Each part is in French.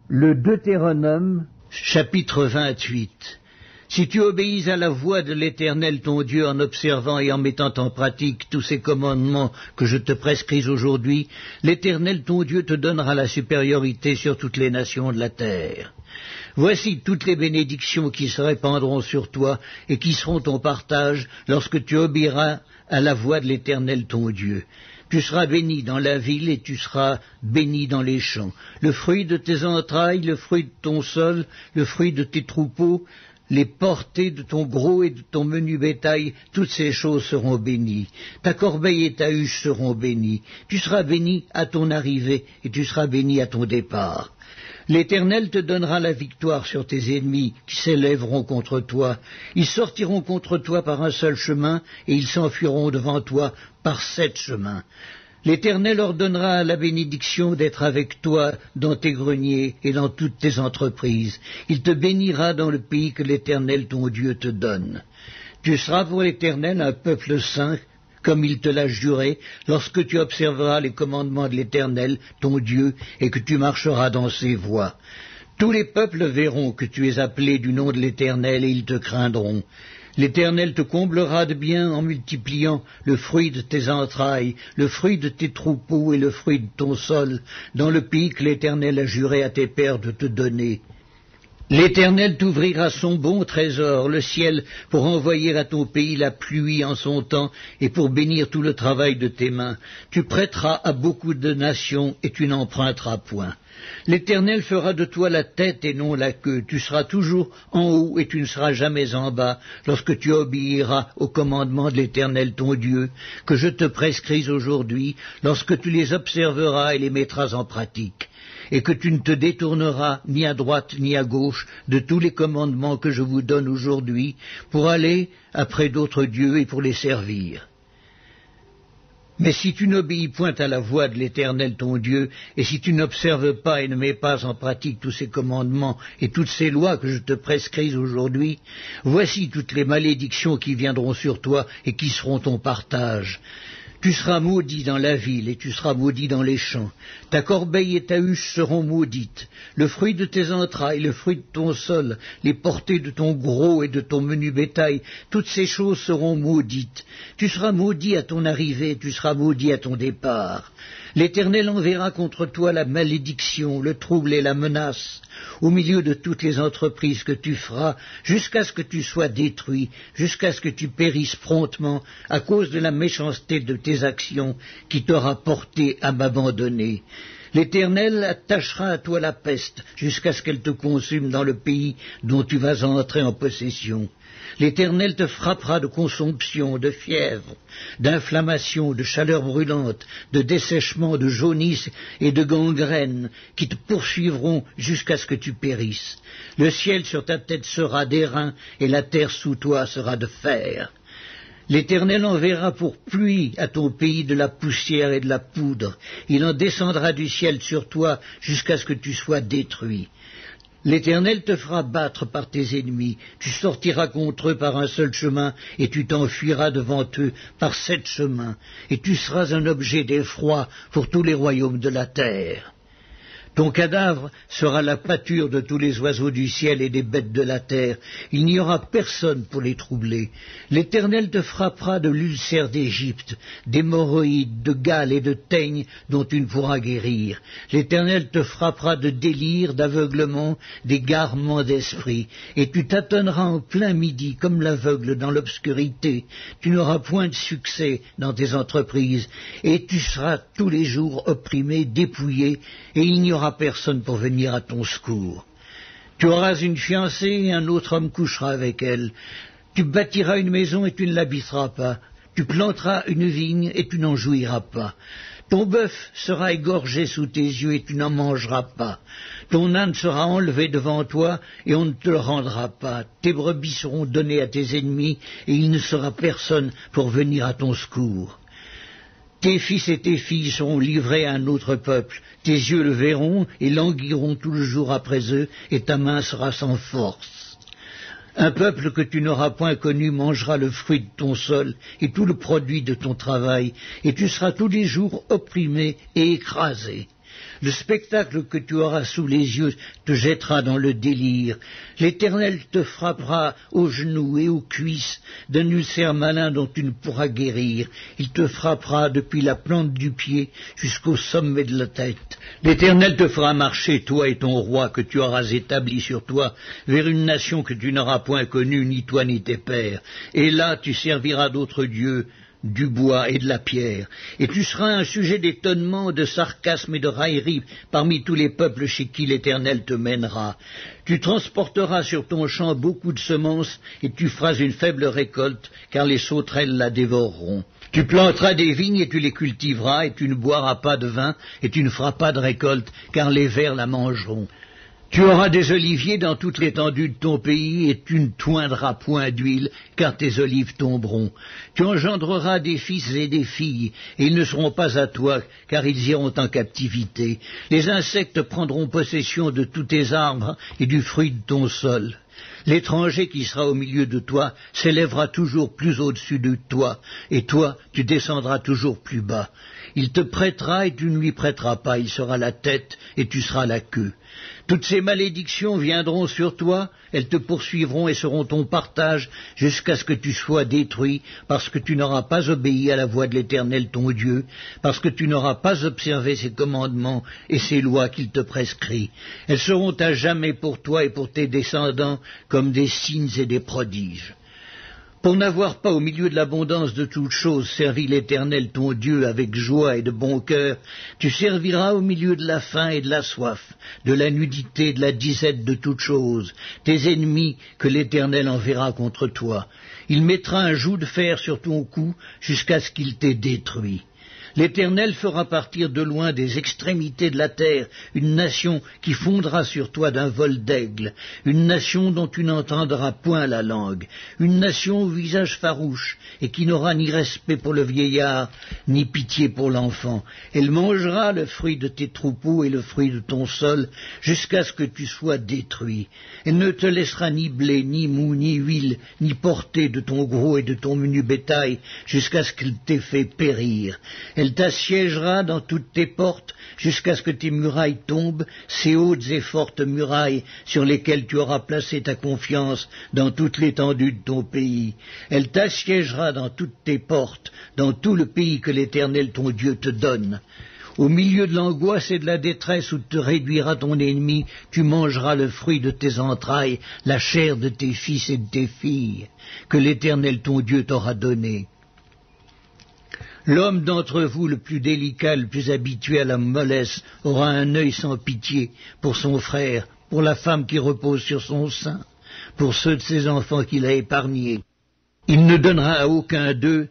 Le Deutéronome, chapitre 28. Si tu obéis à la voix de l'Éternel ton Dieu en observant et en mettant en pratique tous ces commandements que je te prescris aujourd'hui, l'Éternel ton Dieu te donnera la supériorité sur toutes les nations de la terre. Voici toutes les bénédictions qui se répandront sur toi et qui seront ton partage lorsque tu obéiras à la voix de l'Éternel ton Dieu. Tu seras béni dans la ville et tu seras béni dans les champs. Le fruit de tes entrailles, le fruit de ton sol, le fruit de tes troupeaux, les portées de ton gros et de ton menu bétail, toutes ces choses seront bénies. Ta corbeille et ta huche seront bénies. Tu seras béni à ton arrivée et tu seras béni à ton départ. L'Éternel te donnera la victoire sur tes ennemis qui s'élèveront contre toi. Ils sortiront contre toi par un seul chemin et ils s'enfuiront devant toi par 7 chemins. L'Éternel ordonnera la bénédiction d'être avec toi dans tes greniers et dans toutes tes entreprises. Il te bénira dans le pays que l'Éternel ton Dieu te donne. Tu seras pour l'Éternel un peuple saint, comme il te l'a juré, lorsque tu observeras les commandements de l'Éternel, ton Dieu, et que tu marcheras dans ses voies. Tous les peuples verront que tu es appelé du nom de l'Éternel, et ils te craindront. L'Éternel te comblera de bien en multipliant le fruit de tes entrailles, le fruit de tes troupeaux et le fruit de ton sol, dans le pays que l'Éternel a juré à tes pères de te donner. L'Éternel t'ouvrira son bon trésor, le ciel, pour envoyer à ton pays la pluie en son temps et pour bénir tout le travail de tes mains. Tu prêteras à beaucoup de nations et tu n'emprunteras point. L'Éternel fera de toi la tête et non la queue. Tu seras toujours en haut et tu ne seras jamais en bas, lorsque tu obéiras aux commandements de l'Éternel ton Dieu, que je te prescris aujourd'hui, lorsque tu les observeras et les mettras en pratique, et que tu ne te détourneras ni à droite ni à gauche de tous les commandements que je vous donne aujourd'hui, pour aller après d'autres dieux et pour les servir. Mais si tu n'obéis point à la voix de l'Éternel ton Dieu, et si tu n'observes pas et ne mets pas en pratique tous ces commandements et toutes ces lois que je te prescris aujourd'hui, voici toutes les malédictions qui viendront sur toi et qui seront ton partage. Tu seras maudit dans la ville et tu seras maudit dans les champs. Ta corbeille et ta huche seront maudites. Le fruit de tes entrailles, le fruit de ton sol, les portées de ton gros et de ton menu bétail, toutes ces choses seront maudites. Tu seras maudit à ton arrivée, tu seras maudit à ton départ. L'Éternel enverra contre toi la malédiction, le trouble et la menace, au milieu de toutes les entreprises que tu feras, jusqu'à ce que tu sois détruit, jusqu'à ce que tu périsses promptement, à cause de la méchanceté de tes actions qui t'aura porté à m'abandonner. L'Éternel attachera à toi la peste, jusqu'à ce qu'elle te consume dans le pays dont tu vas entrer en possession. L'Éternel te frappera de consomption, de fièvre, d'inflammation, de chaleur brûlante, de dessèchement, de jaunisse et de gangrène, qui te poursuivront jusqu'à ce que tu périsses. Le ciel sur ta tête sera d'airain, et la terre sous toi sera de fer. L'Éternel enverra pour pluie à ton pays de la poussière et de la poudre. Il en descendra du ciel sur toi jusqu'à ce que tu sois détruit. L'Éternel te fera battre par tes ennemis, tu sortiras contre eux par un seul chemin, et tu t'enfuiras devant eux par 7 chemins, et tu seras un objet d'effroi pour tous les royaumes de la terre. Ton cadavre sera la pâture de tous les oiseaux du ciel et des bêtes de la terre. Il n'y aura personne pour les troubler. L'Éternel te frappera de l'ulcère d'Égypte, d'hémorroïdes, de gale et de teigne dont tu ne pourras guérir. L'Éternel te frappera de délire, d'aveuglement, d'égarement d'esprit. Et tu tâtonneras en plein midi comme l'aveugle dans l'obscurité. Tu n'auras point de succès dans tes entreprises. Et tu seras tous les jours opprimé, dépouillé, et il n'y aura personne pour venir à ton secours. Tu auras une fiancée et un autre homme couchera avec elle. Tu bâtiras une maison et tu ne l'habiteras pas. Tu planteras une vigne et tu n'en jouiras pas. Ton bœuf sera égorgé sous tes yeux et tu n'en mangeras pas. Ton âne sera enlevé devant toi et on ne te le rendra pas. Tes brebis seront données à tes ennemis et il ne sera personne pour venir à ton secours. Tes fils et tes filles seront livrés à un autre peuple. Tes yeux le verront et languiront tout le jour après eux, et ta main sera sans force. Un peuple que tu n'auras point connu mangera le fruit de ton sol et tout le produit de ton travail, et tu seras tous les jours opprimé et écrasé. Le spectacle que tu auras sous les yeux te jettera dans le délire. L'Éternel te frappera aux genoux et aux cuisses d'un ulcère malin dont tu ne pourras guérir. Il te frappera depuis la plante du pied jusqu'au sommet de la tête. L'Éternel te fera marcher, toi et ton roi que tu auras établi sur toi, vers une nation que tu n'auras point connue, ni toi ni tes pères. Et là tu serviras d'autres dieux, du bois et de la pierre, et tu seras un sujet d'étonnement, de sarcasme et de raillerie parmi tous les peuples chez qui l'Éternel te mènera. Tu transporteras sur ton champ beaucoup de semences, et tu feras une faible récolte, car les sauterelles la dévoreront. Tu planteras des vignes et tu les cultiveras, et tu ne boiras pas de vin, et tu ne feras pas de récolte, car les vers la mangeront. Tu auras des oliviers dans toute l'étendue de ton pays, et tu ne toindras point d'huile, car tes olives tomberont. Tu engendreras des fils et des filles, et ils ne seront pas à toi, car ils iront en captivité. Les insectes prendront possession de tous tes arbres et du fruit de ton sol. L'étranger qui sera au milieu de toi s'élèvera toujours plus au-dessus de toi, et toi, tu descendras toujours plus bas. Il te prêtera et tu ne lui prêteras pas, il sera la tête et tu seras la queue. Toutes ces malédictions viendront sur toi, elles te poursuivront et seront ton partage jusqu'à ce que tu sois détruit, parce que tu n'auras pas obéi à la voix de l'Éternel ton Dieu, parce que tu n'auras pas observé ses commandements et ses lois qu'il te prescrit. Elles seront à jamais pour toi et pour tes descendants comme des signes et des prodiges. Pour n'avoir pas au milieu de l'abondance de toutes choses servi l'Éternel ton Dieu avec joie et de bon cœur, tu serviras au milieu de la faim et de la soif, de la nudité, de la disette de toutes choses, tes ennemis que l'Éternel enverra contre toi. Il mettra un joug de fer sur ton cou jusqu'à ce qu'il t'ait détruit. L'Éternel fera partir de loin des extrémités de la terre une nation qui fondra sur toi d'un vol d'aigle, une nation dont tu n'entendras point la langue, une nation au visage farouche et qui n'aura ni respect pour le vieillard, ni pitié pour l'enfant. Elle mangera le fruit de tes troupeaux et le fruit de ton sol jusqu'à ce que tu sois détruit. Elle ne te laissera ni blé, ni mou, ni huile, ni portée de ton gros et de ton menu bétail jusqu'à ce qu'elle t'ait fait périr. Elle t'assiégera dans toutes tes portes jusqu'à ce que tes murailles tombent, ces hautes et fortes murailles sur lesquelles tu auras placé ta confiance dans toute l'étendue de ton pays. Elle t'assiégera dans toutes tes portes, dans tout le pays que l'Éternel ton Dieu te donne. Au milieu de l'angoisse et de la détresse où te réduira ton ennemi, tu mangeras le fruit de tes entrailles, la chair de tes fils et de tes filles, que l'Éternel ton Dieu t'aura donné. L'homme d'entre vous le plus délicat, le plus habitué à la mollesse, aura un œil sans pitié pour son frère, pour la femme qui repose sur son sein, pour ceux de ses enfants qu'il a épargnés. Il ne donnera à aucun d'eux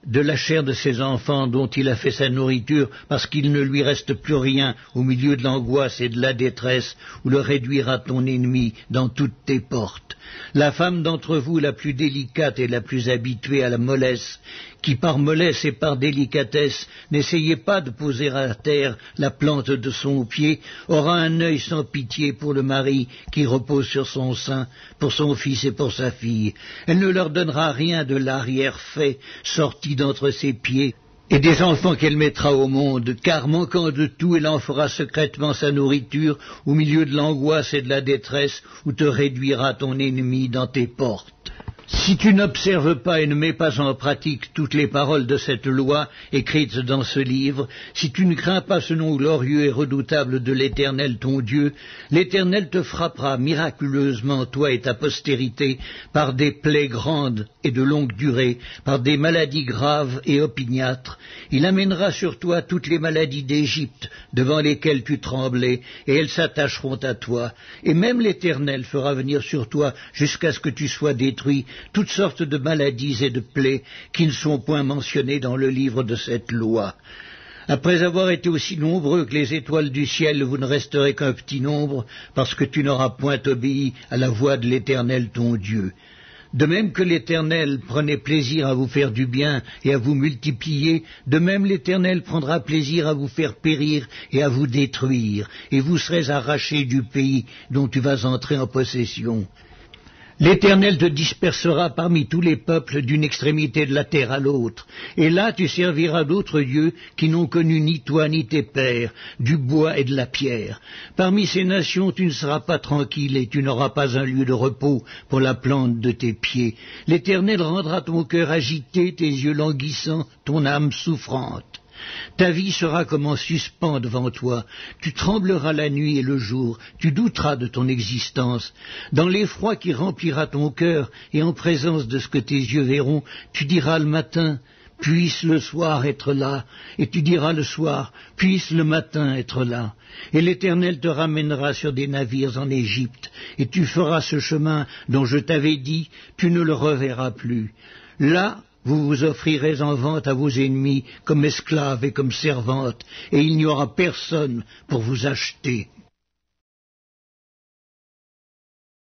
de la chair de ses enfants dont il a fait sa nourriture, parce qu'il ne lui reste plus rien au milieu de l'angoisse et de la détresse, où le réduira ton ennemi dans toutes tes portes. La femme d'entre vous la plus délicate et la plus habituée à la mollesse, qui par mollesse et par délicatesse n'essayez pas de poser à terre la plante de son pied, aura un œil sans pitié pour le mari qui repose sur son sein, pour son fils et pour sa fille. Elle ne leur donnera rien de l'arrière-fait sorti d'entre ses pieds, et des enfants qu'elle mettra au monde, car manquant de tout, elle en fera secrètement sa nourriture au milieu de l'angoisse et de la détresse où te réduira ton ennemi dans tes portes. Si tu n'observes pas et ne mets pas en pratique toutes les paroles de cette loi écrites dans ce livre, si tu ne crains pas ce nom glorieux et redoutable de l'Éternel ton Dieu, l'Éternel te frappera miraculeusement, toi et ta postérité, par des plaies grandes et de longue durée, par des maladies graves et opiniâtres. Il amènera sur toi toutes les maladies d'Égypte, devant lesquelles tu tremblais, et elles s'attacheront à toi. Et même l'Éternel fera venir sur toi, jusqu'à ce que tu sois détruit, toutes sortes de maladies et de plaies qui ne sont point mentionnées dans le livre de cette loi. Après avoir été aussi nombreux que les étoiles du ciel, vous ne resterez qu'un petit nombre, parce que tu n'auras point obéi à la voix de l'Éternel ton Dieu. De même que l'Éternel prenait plaisir à vous faire du bien et à vous multiplier, de même l'Éternel prendra plaisir à vous faire périr et à vous détruire, et vous serez arrachés du pays dont tu vas entrer en possession. L'Éternel te dispersera parmi tous les peuples d'une extrémité de la terre à l'autre, et là tu serviras d'autres dieux qui n'ont connu ni toi ni tes pères, du bois et de la pierre. Parmi ces nations tu ne seras pas tranquille et tu n'auras pas un lieu de repos pour la plante de tes pieds. L'Éternel rendra ton cœur agité, tes yeux languissants, ton âme souffrante. Ta vie sera comme en suspens devant toi, tu trembleras la nuit et le jour, tu douteras de ton existence. Dans l'effroi qui remplira ton cœur et en présence de ce que tes yeux verront, tu diras le matin, puisse le soir être là, et tu diras le soir, puisse le matin être là. Et l'Éternel te ramènera sur des navires en Égypte, et tu feras ce chemin dont je t'avais dit, tu ne le reverras plus. Là, vous vous offrirez en vente à vos ennemis comme esclaves et comme servantes, et il n'y aura personne pour vous acheter.